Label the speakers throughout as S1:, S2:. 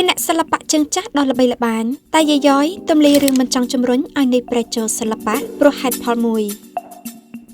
S1: ជាអ្នកសិល្បៈជើងចាស់ដ៏ល្បីល្បាញតែយាយយ៉យទម្លាយរឿងមិនចង់ជំរុញឲ្យនៃប្រជោសិល្បៈព្រោះហេតុផលមួយ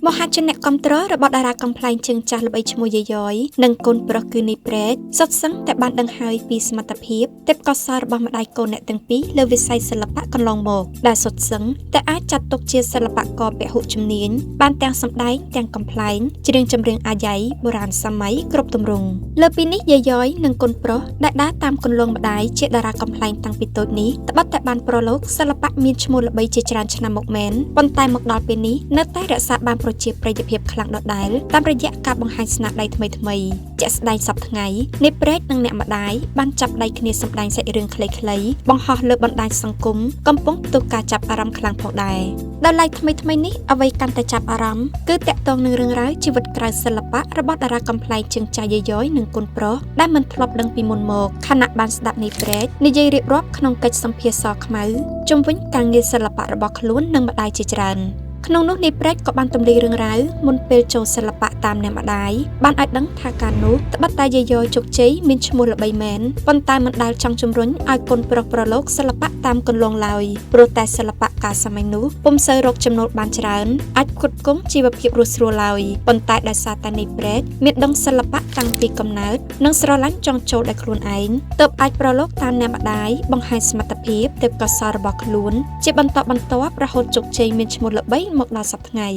S1: មហាជនអ្នកគ្រប់គ្រងរបស់តារាកំ ប្លែងជើងចាស់ល្បីឈ្មោះយាយយ៉យនិងកូនប្រុសគឺនៃព្រែកសុទ្ធសឹងតែបានដឹងហើយពីសមត្ថភាពទេពកោសល្យរបស់ម្ដាយកូនអ្នកទាំងពីរលើវិស័យសិល្បៈកន្លងមកដែលសុទ្ធសឹងតែអាចចាត់ទុកជាសិល្បករពហុជំនាញបានទាំងសម្ដែងទាំងកំ ប្លែងច្រៀងចម្រៀងអាយ៉ៃបុរាណសម័យគ្រប់ទម្រង់លើពីនេះយាយយ៉យនិងកូនប្រុសដែលដើរតាមគន្លងម្ដាយជាតារាកំ ប្លែងតាំងពីតូចនេះត្បិតតែបានប្រឡូកសិល្បៈមានឈ្មោះល្បីជាច្រើនឆ្នាំមកមែនប៉ុន្តែមកដល់ពេលនេះនៅតែរក្សាបានជាប្រយោជន៍ភាពខ្លាំងដដែលតាមរយៈការបង្ហាញស្នាដៃថ្មីៗជាក់ស្ដែងសប្តាហ៍ថ្ងៃនេះព្រែកនិងអ្នកម្ដាយបានចាប់ដៃគ្នាសម្ដែងសាច់រឿងខ្លីៗបង្ហោះលើបណ្ដាញសង្គមកំពុងផ្ទុះការចាប់អារម្មណ៍ខ្លាំងផងដែរដល់ឡែកថ្មីៗនេះអ្វីកាន់តែចាប់អារម្មណ៍គឺតាក់ទងនឹងរឿងរ៉ាវជីវិតក្រៅសិល្បៈរបស់តារាកំ ប្លែងជើងចាស់យាយយ៉យនិងកូនប្រុសដែលមិនធ្លាប់ដឹងពីមុនមកខណៈបានស្ដាប់នេះព្រែកនិយាយរៀបរាប់ក្នុងកិច្ចសម្ភាសសខ្មៅជុំវិញការងារសិល្បៈរបស់ខ្លួននិងម្ដាយជាច្រើនក្នុងនោះនេះព្រែកក៏បានទម្លាយរឿងរ៉ាវមុនពេលចូលសិល្បៈតាមអ្នកម្ដាយបានឲ្យដឹងថាការនោះត្បិតតែយាយយ៉យជោគជ័យមានឈ្មោះល្បីមែនប៉ុន្តែមិនដែលចង់ជំរុញឲ្យកូនប្រុសប្រឡូកសិល្បៈតាមគន្លងឡើយព្រោះតែសិល្បៈកាលសម័យនោះពុំសូវរកចំណូលបានច្រើនអាចផ្គត់ផ្គង់ជីវភាពរស់ស្រួលឡើយប៉ុន្តែដោយសារតែនេះព្រែកមានដឹងសិល្បៈតាំងពីកំណើតនិងស្រឡាញ់ចង់ចូលដោយខ្លួនឯងទើបអាចប្រឡូកតាមអ្នកម្ដាយបង្ហាញសមត្ថភាពទេពកោសល្យរបស់ខ្លួនជាបន្តបន្ទាប់រហូតជោគជ័យមានឈ្មោះល្បីមកដល់សប្តាហ៍ថ្ងៃ